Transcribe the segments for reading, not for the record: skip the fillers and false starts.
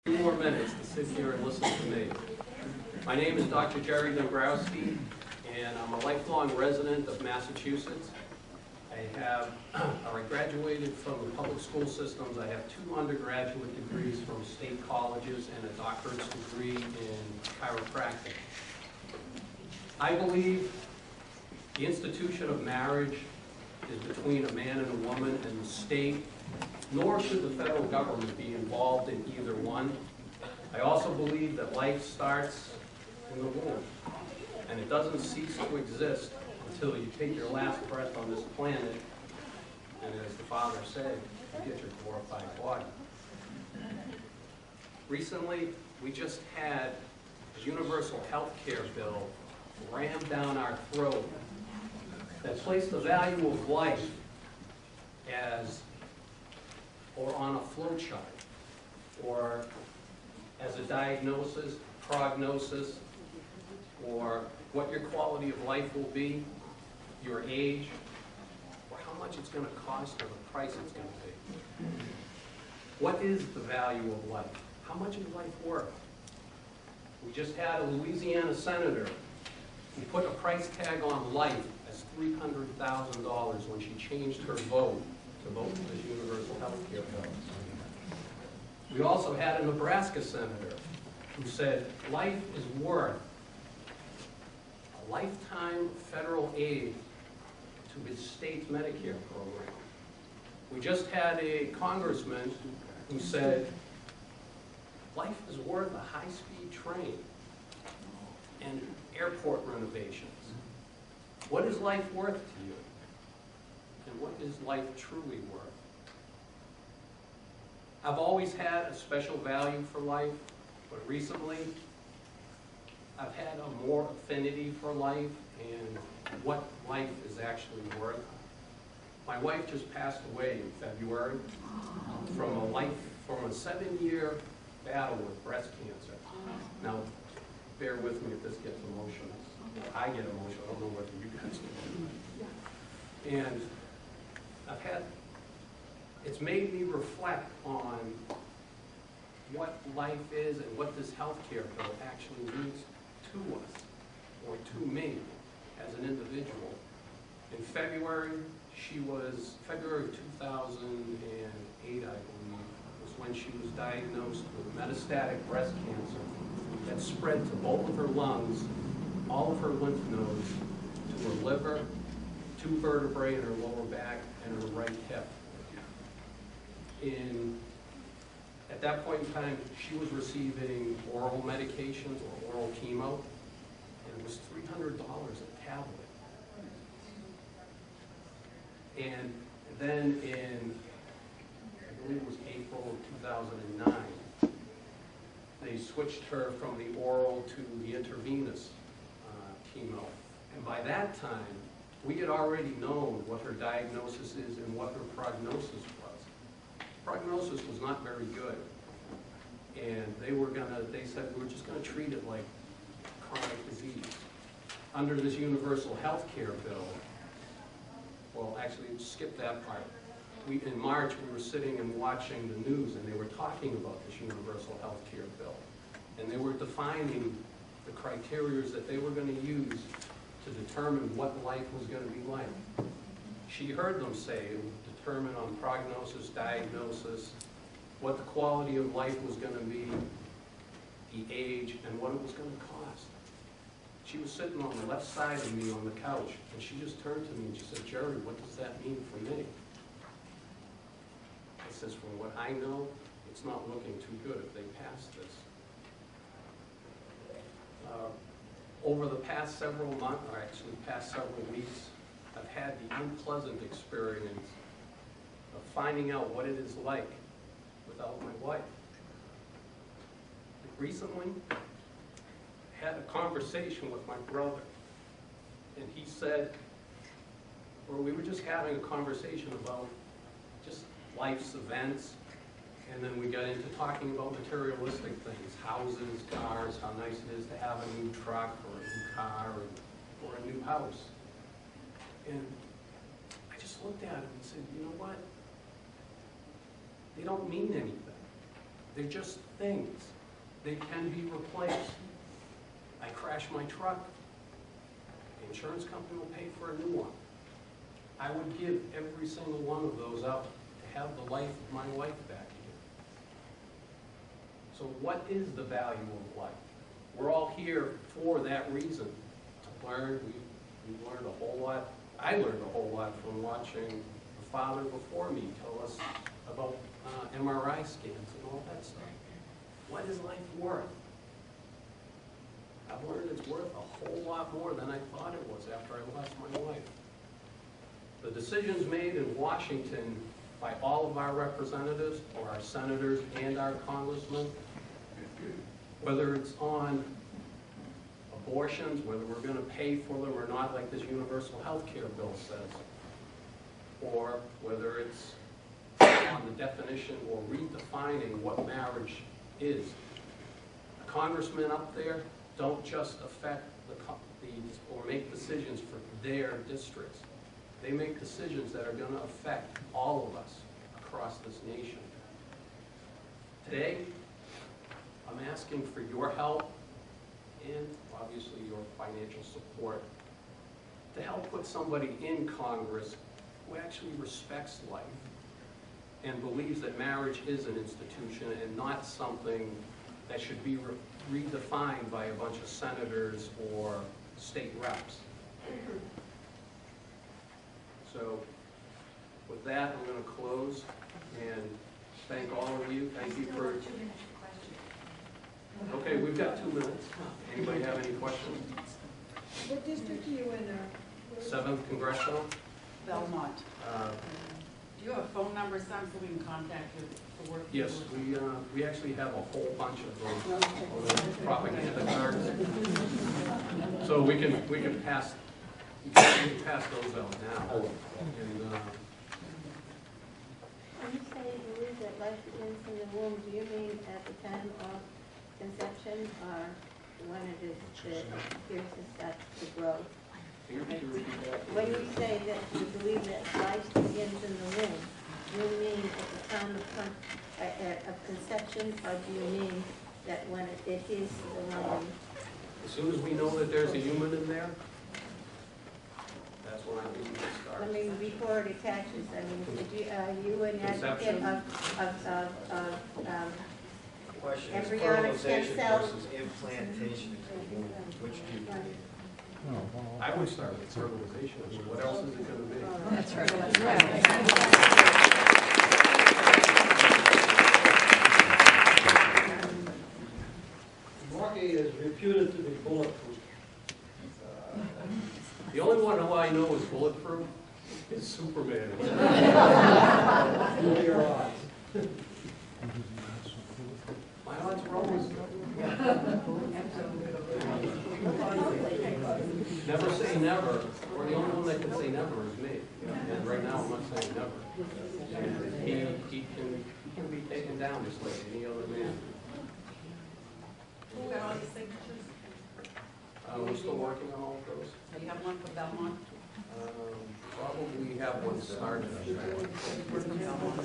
2 more minutes to sit here and listen to me. My name is Dr. Jerry Dembrowski, and I'm a lifelong resident of Massachusetts. I graduated from the public school systems. I have 2 undergraduate degrees from state colleges and a doctorate's degree in chiropractic. I believe the institution of marriage is between a man and a woman and the state, nor should the federal government be involved in either one. I also believe that life starts in the womb, and it doesn't cease to exist until you take your last breath on this planet, and as the Father said, you get your glorified body. Recently, we just had a universal health care bill rammed down our throat that placed the value of life or on a flow chart, or as a diagnosis, prognosis, or what your quality of life will be, your age, or how much it's going to cost, or the price it's going to be. What is the value of life? How much is life worth? We just had a Louisiana senator who put a price tag on life as $300,000 when she changed her vote to vote for this universal health care bill. We also had a Nebraska senator who said life is worth a lifetime federal aid to his state's Medicare program. We just had a congressman who said life is worth a high-speed train and airport renovations. What is life worth to you? And what is life truly worth? I've always had a special value for life, but recently I've had a more affinity for life and what life is actually worth. My wife just passed away in February from a 7-year battle with breast cancer. Now, bear with me if this gets emotional. I get emotional. I don't know whether you guys do. And it's made me reflect on what life is and what this health care bill actually means to us, or to me as an individual. In February, February of 2008, I believe, was when she was diagnosed with metastatic breast cancer that spread to both of her lungs, all of her lymph nodes, to her liver, 2 vertebrae in her lower back, and her right hip. At that point in time, she was receiving oral medications or oral chemo, and it was $300 a tablet. And then I believe it was April of 2009, they switched her from the oral to the intravenous chemo. And by that time, we had already known what her diagnosis is and what her prognosis was. Prognosis was not very good. And they said, we're just going to treat it like chronic disease. Under this universal health care bill, well, actually, skip that part. In March, we were sitting and watching the news, and they were talking about this universal health care bill. And they were defining the criteria that they were going to use to determine what life was going to be like. She heard them say it would determine on prognosis, diagnosis, what the quality of life was going to be, the age, and what it was going to cost. She was sitting on the left side of me on the couch, and she just turned to me and she said, Jerry, what does that mean for me? I says, from what I know, it's not looking too good if they pass this. Over the past several months, or actually past several weeks, I've had the unpleasant experience of finding out what it is like without my wife. Recently, I had a conversation with my brother, and he said, or we were just having a conversation about just life's events, and then we got into talking about materialistic things, houses, cars, how nice it is to have a new truck or a new car or a new house. And I just looked at him and said, you know what? They don't mean anything. They're just things. They can be replaced. I crash my truck, the insurance company will pay for a new one. I would give every single one of those up to have the life of my wife back again. So what is the value of life? We're all here for that reason, to learn. We learned a whole lot. I learned a whole lot from watching the father before me tell us about MRI scans and all that stuff. What is life worth? I've learned it's worth a whole lot more than I thought it was after I lost my wife. The decisions made in Washington by all of our representatives, or our senators and our congressmen, whether it's on abortions, whether we're going to pay for them or not, like this universal health care bill says, or whether it's on the definition or redefining what marriage is. The congressmen up there don't just affect or make decisions for their districts. They make decisions that are going to affect all of us across this nation. Today, I'm asking for your help and obviously your financial support to help put somebody in Congress who actually respects life and believes that marriage is an institution and not something that should be redefined by a bunch of senators or state reps. So with that, I'm going to close and thank all of you. Thank you for... Okay, we've got 2 minutes. Anybody have any questions? What district are you in? 7th Congressional. Belmont. Do you have a phone number, son, so we can contact you for work? Yes, we actually have a whole bunch of those propaganda cards. So we can pass those out now. And, when you say you believe that life begins in the womb, do you mean at the time of conception or when it is the fetus starts to grow? When you say that you believe that life begins in the womb, do you mean at the time of conception, or do you mean that when it hits the womb? as soon as we know that there's a human in there, that's when I think we start. I mean, before it attaches, I mean, are you an advocate of Question is embryonic stem fertilization cells? versus implantation. Which do you think? I would start with fertilization. What else is it going to be? That's right. Markey is reputed to be bulletproof. The only one who I know is bulletproof is Superman. What are your odds? My odds were always good. Never say never, or the only one that can say never is me. And right now I'm not saying never. And he can be taken down just like any other man. You got all your signatures? We're still working on all of those. So you have one for Belmont? Probably have one started. One for Belmont.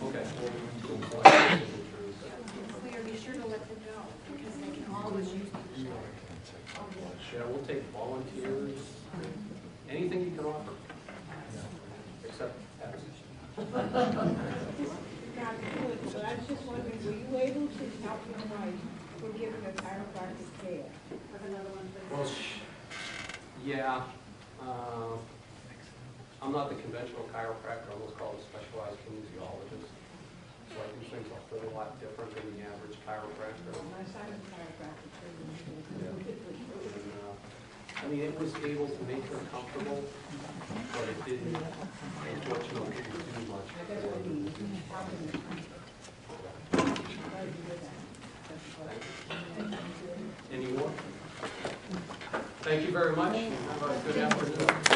Okay. Claire, be sure to let them know, because they can always use the shower. Yeah, we'll take volunteers, anything you can offer, except taxes. Not good, but I was just wondering, were you able to help your wife with giving her chiropractic care? Have another one, please. Well, yeah, I'm not the conventional chiropractor, I'm what's called a specialized kinesiologist. So I do things a whole lot different than the average chiropractor. My son is a chiropractor, too. I mean, it was able to make her comfortable, but it didn't, unfortunately, do much. Any more? Thank you very much. Have a good afternoon.